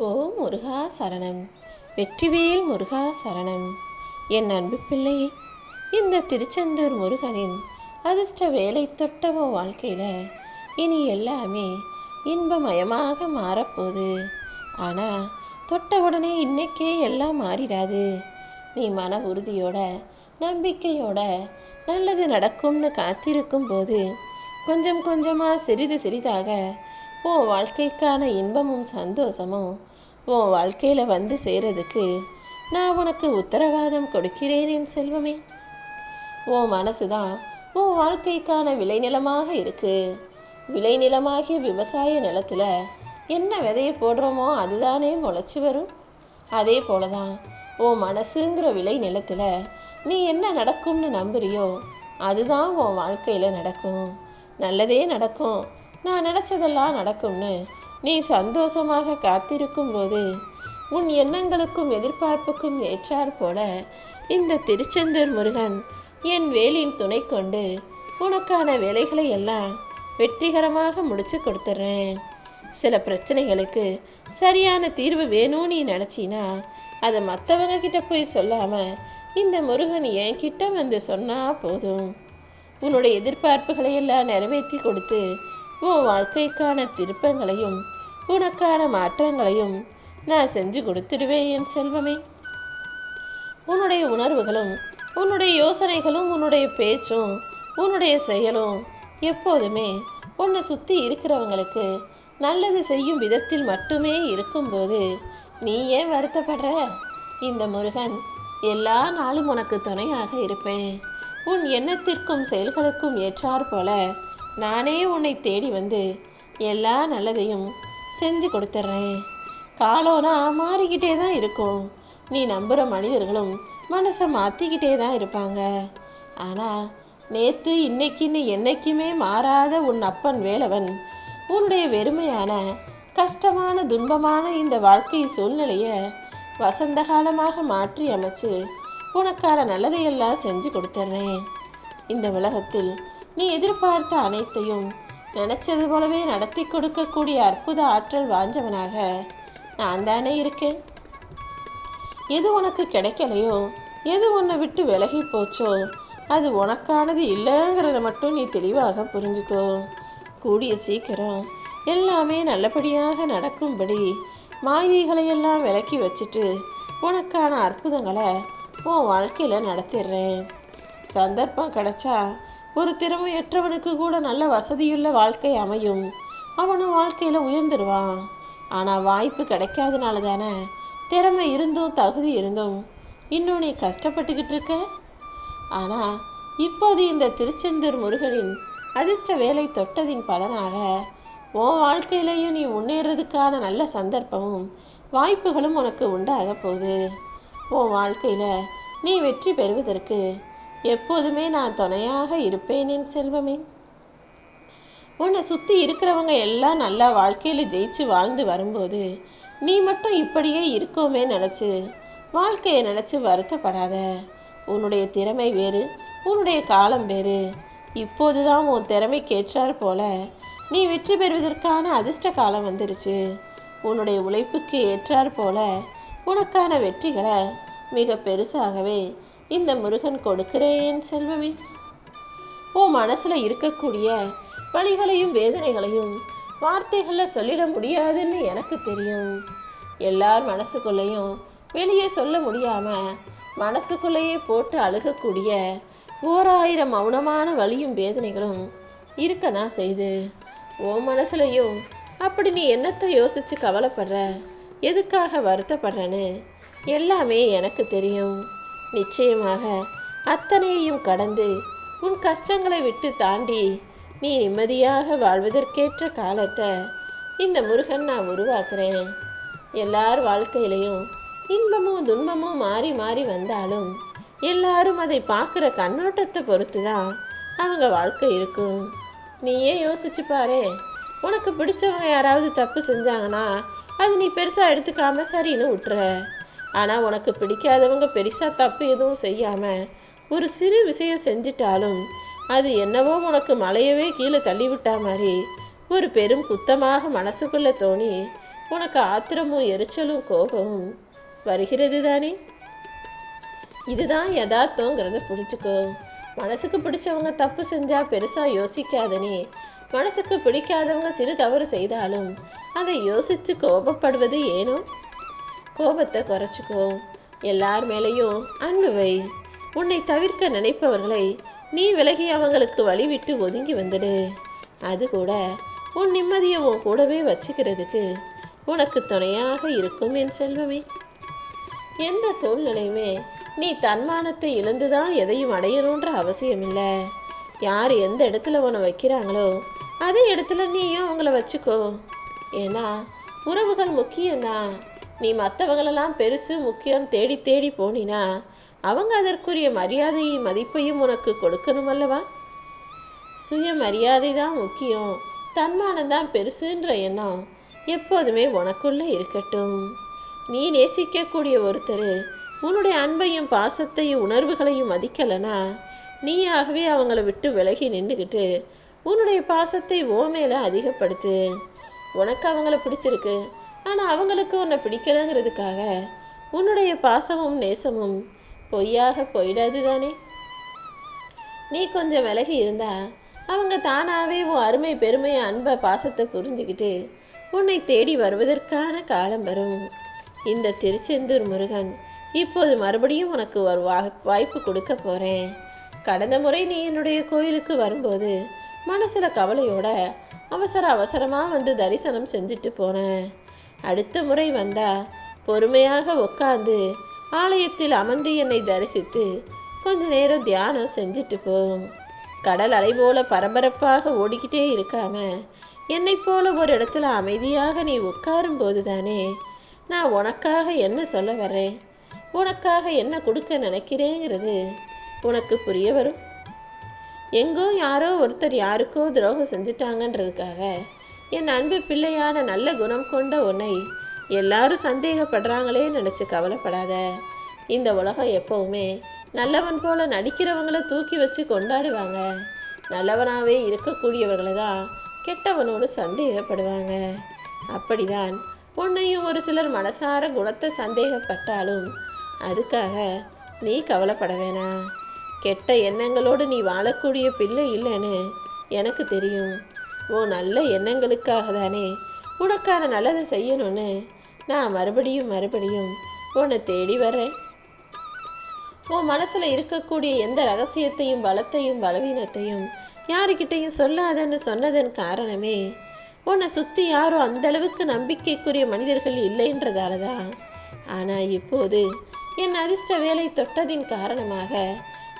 ஓ முருகா சரணம். வெற்றிவேல் முருகா சரணம். என் அன்பு பிள்ளையே, இந்த திருச்செந்தூர் முருகனின் அதிர்ஷ்ட வேலை தொட்டவோ வாழ்க்கையில் இனி எல்லாமே இன்பமயமாக மாறப்போகுது. ஆனால் தொட்ட உடனே இன்னைக்கே எல்லாம் மாறிடாது. நீ மன உறுதியோட நம்பிக்கையோட நல்லது நடக்கும்னு காத்திருக்கும் போது கொஞ்சம் கொஞ்சமாக சிறிது சிறிதாக உன் வாழ்க்கைக்கான இன்பமும் சந்தோஷமும் உன் வாழ்க்கையில் வந்து சேரதுக்கு நான் உனக்கு உத்தரவாதம் கொடுக்கிறேன் என் செல்வமே. உன் மனசு தான் உன் வாழ்க்கைக்கான விளைநிலமாக இருக்கு. விளைநிலமாகிய விவசாய நிலத்தில் என்ன விதையை போடுறோமோ அதுதானே முளைச்சி வரும். அதே போல தான் உன் மனசுங்கிற விளை நிலத்தில் நீ என்ன நடக்கும்னு நம்புறியோ அதுதான் உன் வாழ்க்கையில் நடக்கும். நல்லதே நடக்கும், நான் நினச்சதெல்லாம் நடக்கும்னு நீ சந்தோஷமாக காத்திருக்கும் போது உன் எண்ணங்களுக்கும் எதிர்பார்ப்புக்கும் ஏற்றாற் போல இந்த திருச்செந்தூர் முருகன் என் வேலின் துணை கொண்டு உனக்கான வேலைகளை எல்லாம் வெற்றிகரமாக முடிச்சு கொடுத்துட்றேன். சில பிரச்சனைகளுக்கு சரியான தீர்வு வேணும்னு நீ நினச்சினா அதை மற்றவங்க கிட்ட போய் சொல்லாமல் இந்த முருகன் என் கிட்ட வந்து சொன்னால் போதும். உன்னுடைய எதிர்பார்ப்புகளை எல்லாம் நிறைவேற்றி கொடுத்து உன் வாழ்க்கைக்கான திருப்பங்களையும் உனக்கான மாற்றங்களையும் நான் செஞ்சு கொடுத்துடுவேன் என் செல்வமே. உன்னுடைய உணர்வுகளும் உன்னுடைய யோசனைகளும் உன்னுடைய பேச்சும் உன்னுடைய செயலும் எப்போதுமே உன்னை சுற்றி இருக்கிறவங்களுக்கு நல்லது செய்யும் விதத்தில் மட்டுமே இருக்கும்போது நீ ஏன் வருத்தப்படுற? இந்த முருகன் எல்லா நாளும் உனக்கு துணையாக இருப்பேன். உன் எண்ணத்திற்கும் செயல்களுக்கும் ஏற்றாற் போல நானே உன்னை தேடி வந்து எல்லா நல்லதையும் செஞ்சு கொடுத்துட்றேன். காலம்னா மாறிக்கிட்டே தான் இருக்கும். நீ நம்புகிற மனிதர்களும் மனசை மாற்றிக்கிட்டே தான் இருப்பாங்க. ஆனால் நேற்று இன்னைக்குன்னு என்னைக்குமே மாறாத உன் அப்பன் வேலவன் உன்னுடைய வெறுமையான கஷ்டமான துன்பமான இந்த வாழ்க்கை சூழ்நிலையை வசந்த காலமாக மாற்றி அமைச்சு உனக்கான நல்லதையெல்லாம் செஞ்சு கொடுத்துட்றேன். இந்த உலகத்தில் நீ எதிர்பார்த்த அனைத்தையும் நினைச்சது போலவே நடத்தி கொடுக்கக்கூடிய அற்புத ஆற்றல் வாஞ்சவனாக நான் தானே இருக்கேன். எது உனக்கு கிடைக்கலையோ எது உன்னை விட்டு விலகி போச்சோ அது உனக்கானது இல்லைங்கிறத மட்டும் நீ தெளிவாக புரிஞ்சுக்கோ. கூடிய சீக்கிரம் எல்லாமே நல்லபடியாக நடக்கும்படி மாயைகளையெல்லாம் விலக்கி வச்சுட்டு உனக்கான அற்புதங்களை உன் வாழ்க்கையில் நடத்திடுறேன். சந்தர்ப்பம் கிடைச்சா ஒரு திறமையற்றவனுக்கு கூட நல்ல வசதியுள்ள வாழ்க்கை அமையும். அவனும் வாழ்க்கையில் உயர்ந்துடுவான். ஆனால் வாய்ப்பு கிடைக்காதனால தானே திறமை இருந்தும் தகுதி இருந்தும் இன்னும் நீ கஷ்டப்பட்டுக்கிட்டு இருக்க. ஆனால் இப்போது இந்த திருச்செந்தூர் முருகனின் அதிர்ஷ்ட வேலை தொட்டதின் பலனாக உன் வாழ்க்கையிலையும் நீ முன்னேறதுக்கான நல்ல சந்தர்ப்பமும் வாய்ப்புகளும் உனக்கு உண்டாக போகுது. உன் வாழ்க்கையில் நீ வெற்றி பெறுவதற்கு எப்போதுமே நான் துணையாக இருப்பேன் என் செல்வமே. உன்னை சுற்றி இருக்கிறவங்க எல்லாம் நல்லா வாழ்க்கையில் ஜெயிச்சு வாழ்ந்து வரும்போது நீ மட்டும் இப்படியே இருக்கோமே நினச்சி வாழ்க்கையை நினச்சி வருத்தப்படாத. உன்னுடைய திறமை வேறு, உன்னுடைய காலம் வேறு. இப்போதுதான் உன் திறமைக்கு ஏற்றாற் போல நீ வெற்றி பெறுவதற்கான அதிர்ஷ்ட காலம் வந்துருச்சு. உன்னுடைய உழைப்புக்கு ஏற்றாற் போல உனக்கான வெற்றிகளை மிக பெருசாகவே இந்த முருகன் கொடுக்கிறேன் செல்வமே. உன் மனசில் இருக்கக்கூடிய வலிகளையும் வேதனைகளையும் வார்த்தைகளில் சொல்லிட முடியாதுன்னு எனக்கு தெரியும். எல்லார் மனசுக்குள்ளேயும் வெளியே சொல்ல முடியாமல் மனசுக்குள்ளேயே போட்டு அழுகக்கூடிய 1000 மௌனமான வலியும் வேதனைகளும் இருக்க தான் செய்து. உன் மனசுலையும் அப்படி நீ என்னத்தை யோசித்து கவலைப்படுற, எதுக்காக வருத்தப்படுறன்னு எல்லாமே எனக்கு தெரியும். நிச்சயமாக அத்தனையையும் கடந்து உன் கஷ்டங்களை விட்டு தாண்டி நீ நிம்மதியாக வாழ்வதற்கேற்ற காலத்தை இந்த முருகன் நான் உருவாக்குறேன். எல்லார் வாழ்க்கையிலையும் இன்பமும் துன்பமும் மாறி மாறி வந்தாலும் எல்லாரும் அதை பார்க்குற கண்ணோட்டத்தை பொறுத்து தான் அவங்க வாழ்க்கை இருக்கும். நீயே யோசிச்சு பாரு. உனக்கு பிடிச்சவங்க யாராவது தப்பு செஞ்சாங்கன்னா அது நீ பெருசாக எடுத்துக்காம சரின்னு விட்டுற. ஆனால் உனக்கு பிடிக்காதவங்க பெருசாக தப்பு எதுவும் செய்யாமல் ஒரு சிறு விஷயம் செஞ்சிட்டாலும் அது என்னவோ உனக்கு மலையவே கீழே தள்ளிவிட்டா மாதிரி ஒரு பெரும் குத்தமாக மனசுக்குள்ளே தோணி உனக்கு ஆத்திரமும் எரிச்சலும் கோபமும் வருகிறது தானே? இதுதான் யதார்த்தங்கிறத புரிஞ்சுக்கோ. மனசுக்கு பிடிச்சவங்க தப்பு செஞ்சா பெருசா யோசிக்காதனே. மனசுக்கு பிடிக்காதவங்க சிறு தவறு செய்தாலும் அதை யோசித்து கோபப்படுவது ஏனோ? கோபத்தை குறைச்சிக்கோ. எல்லார் மேலேயும் அன்பு வை. உன்னை தவிர்க்க நினைப்பவர்களை நீ விலகி அவங்களுக்கு வழிவிட்டு ஒதுங்கி வந்துடு. அது கூட உன் நிம்மதியை உன் கூடவே வச்சுக்கிறதுக்கு உனக்கு துணையாக இருக்கும் என் செல்வமே. எந்த சூழ்நிலையுமே நீ தன்மானத்தை இழந்துதான் எதையும் அடையணுன்ற அவசியம் இல்லை. யார் எந்த இடத்துல உன்னை வைக்கிறாங்களோ அதே இடத்துல நீயும் அவங்கள வச்சுக்கோ. ஏன்னா உறவுகள் முக்கியம்தான். நீ மற்றவங்களெல்லாம் பெருசு முக்கியம் தேடி தேடி போனினா அவங்க அதற்குரிய மரியாதையும் மதிப்பையும் உனக்கு கொடுக்கணும் அல்லவா? சுய மரியாதை தான் முக்கியம், தன்மானம்தான் பெருசுன்ற எண்ணம் எப்போதுமே உனக்குள்ள இருக்கட்டும். நீ நேசிக்கக்கூடிய ஒருத்தர் உன்னுடைய அன்பையும் பாசத்தையும் உணர்வுகளையும் மதிக்கலைன்னா நீயாகவே அவங்கள விட்டு விலகி நின்றுக்கிட்டு உன்னுடைய பாசத்தை ஓ மேலே அதிகப்படுத்து. உனக்கு அவங்கள பிடிச்சிருக்கு, ஆனால் அவங்களுக்கு உன்னை பிடிக்கலங்கிறதுக்காக உன்னுடைய பாசமும் நேசமும் பொய்யாக போயிடாது தானே? நீ கொஞ்சம் விலகி இருந்தா அவங்க தானாகவே உன் அருமை பெருமை அன்பை பாசத்தை புரிஞ்சுக்கிட்டு உன்னை தேடி வருவதற்கான காலம் வரும். இந்த திருச்செந்தூர் முருகன் இப்போது மறுபடியும் உனக்கு ஒரு வாய்ப்பு கொடுக்க போகிறேன். கடந்த முறை நீ என்னுடைய கோயிலுக்கு வரும்போது மனசில் கவலையோட அவசரமாக வந்து தரிசனம் செஞ்சுட்டு போனேன். அடுத்த முறை வந்தா பொறுமையாக உட்காந்து ஆலயத்தில் அமர்ந்து என்னை தரிசித்து கொஞ்ச நேரம் தியானம் செஞ்சுட்டு போ. கடல் அலை போல பரபரப்பாக ஓடிக்கிட்டே இருக்காம என்னை போல ஒரு இடத்துல அமைதியாக நீ உட்காரும் போது தானே நான் உனக்காக என்ன சொல்ல வர்றேன், உனக்காக என்ன கொடுக்க நினைக்கிறேங்கிறது உனக்கு புரிய வரும். எங்கோ யாரோ ஒருத்தர் யாருக்கோ துரோகம் செஞ்சுட்டாங்கன்றதுக்காக என் அன்பு பிள்ளையான நல்ல குணம் கொண்ட உன்னை எல்லாரும் சந்தேகப்படுறாங்களே நினச்சி கவலைப்படாத. இந்த உலகம் எப்பவுமே நல்லவன் போல நடிக்கிறவங்கள தூக்கி வச்சு கொண்டாடுவாங்க. நல்லவனாகவே இருக்கக்கூடியவர்களை தான் கெட்டவனோடு சந்தேகப்படுவாங்க. அப்படிதான் உன்னையும் ஒரு சிலர் மனசார குணத்தை சந்தேகப்பட்டாலும் அதுக்காக நீ கவலைப்பட வேணாம். கெட்ட எண்ணங்களோடு நீ வாழக்கூடிய பிள்ளை இல்லைன்னு எனக்கு தெரியும். ஓ நல்ல எண்ணங்களுக்காக தானே உனக்கான நல்லதை செய்யணும்னு நான் மறுபடியும் உன்னை தேடி வர்றேன். உன் மனசில் இருக்கக்கூடிய எந்த ரகசியத்தையும் பலத்தையும் பலவீனத்தையும் யாருக்கிட்டையும் சொல்லாதன்னு சொன்னதன் காரணமே உன்னை சுற்றி யாரும் அந்தளவுக்கு நம்பிக்கைக்குரிய மனிதர்கள் இல்லைன்றதால தான். ஆனால் இப்போது என் அதிர்ஷ்ட வேலை தொட்டதின் காரணமாக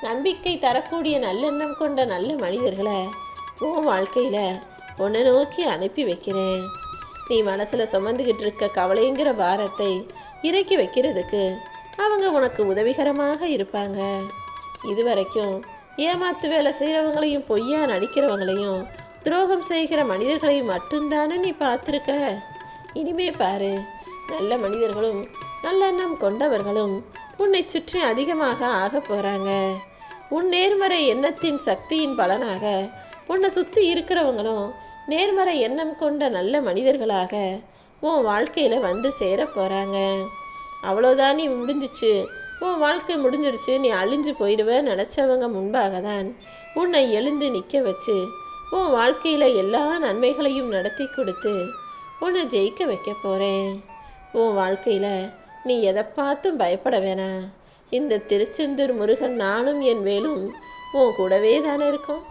நம்பிக்கை தரக்கூடிய நல்லெண்ணம் கொண்ட நல்ல மனிதர்களை உன் வாழ்க்கையில் உன்னை நோக்கி அனுப்பி வைக்கிறேன். நீ மனசில் சுமந்துக்கிட்டு இருக்க கவலைங்கிற பாரத்தை இறக்கி வைக்கிறதுக்கு அவங்க உனக்கு உதவிகரமாக இருப்பாங்க. இதுவரைக்கும் ஏமாத்து வேலை செய்கிறவங்களையும் பொய்யா நடிக்கிறவங்களையும் துரோகம் செய்கிற மனிதர்களையும் மட்டும்தானே நீ பார்த்துருக்க. இனிமே பாரு, நல்ல மனிதர்களும் நல்லெண்ணம் கொண்டவர்களும் உன்னை சுற்றி அதிகமாக ஆக போகிறாங்க. உன் நேர்மறை எண்ணத்தின் சக்தியின் பலனாக உன்னை சுற்றி இருக்கிறவங்களும் நேர்மறை எண்ணம் கொண்ட நல்ல மனிதர்களாக உன் வாழ்க்கையில் வந்து சேர போகிறாங்க. அவ்வளோதான், நீ முடிஞ்சிச்சு, உன் வாழ்க்கை முடிஞ்சிருச்சு, நீ அழிஞ்சு போயிடுவ நினச்சவங்க முன்பாக தான் உன்னை எழுந்து நிற்க வச்சு உன் வாழ்க்கையில் எல்லா நன்மைகளையும் நடத்தி கொடுத்து உன்னை ஜெயிக்க வைக்க போகிறேன். உன் வாழ்க்கையில் நீ எதை பார்த்தும் பயப்பட வேணாம். இந்த திருச்செந்தூர் முருகன் நானும் என் வேலும் உன் கூடவே தானே இருக்கும்.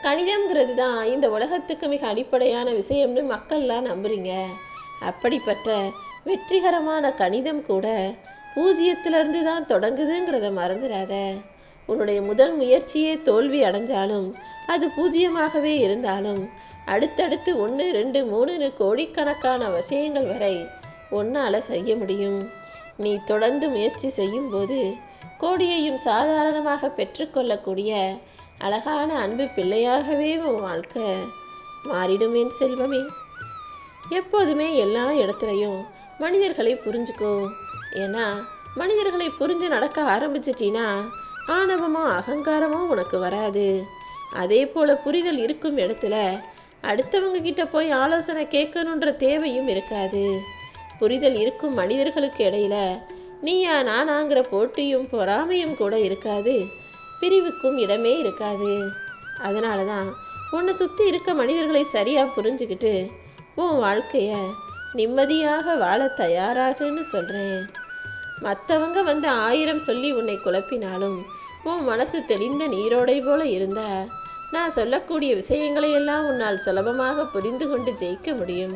கணிதம்ங்கிறது தான் இந்த உலகத்துக்கு மிக அடிப்படையான விஷயம்னு மக்கள்லாம் நம்புறீங்க. அப்படிப்பட்ட வெற்றிகரமான கணிதம் கூட பூஜ்ஜியத்திலிருந்து தான் தொடங்குதுங்கிறத மறந்துடாத. உன்னுடைய முதல் முயற்சியே தோல்வி அடைஞ்சாலும் அது பூஜ்ஜியமாகவே இருந்தாலும் அடுத்தடுத்து 1, 2, 3 கோடிக்கணக்கான விஷயங்கள் வரை உன்னால் செய்ய முடியும். நீ தொடர்ந்து முயற்சி செய்யும்போது கோடியையும் சாதாரணமாக பெற்றுக்கொள்ளக்கூடிய அழகான அன்பு பிள்ளையாகவே உன் வாழ்க்கை மாறிடும் என் செல்வமே. எப்போதுமே எல்லா இடத்துலையும் மனிதர்களை புரிஞ்சுக்கோ. ஏன்னா மனிதர்களை புரிஞ்சு நடக்க ஆரம்பிச்சிட்டினா ஆணவமோ அகங்காரமோ உனக்கு வராது. அதே போல் புரிதல் இருக்கும் இடத்துல அடுத்தவங்க கிட்ட போய் ஆலோசனை கேட்கணுன்ற தேவையும் இருக்காது. புரிதல் இருக்கும் மனிதர்களுக்கு இடையில நீயா நானாங்கிற போட்டியும் பொறாமையும் கூட இருக்காது. பிரிவுக்கும் இடமே இருக்காது. அதனால தான் உன்னை சுற்றி இருக்க மனிதர்களை சரியாக புரிஞ்சுக்கிட்டு உன் வாழ்க்கைய நிம்மதியாக வாழ தயாராகுன்னு சொல்கிறேன். மற்றவங்க வந்து 1000 சொல்லி உன்னை குழப்பினாலும் உன் மனசு தெளிந்த நீரோடை போல இருந்தா நான் சொல்லக்கூடிய விஷயங்களையெல்லாம் உன்னால் சுலபமாக புரிந்து கொண்டு ஜெயிக்க முடியும்.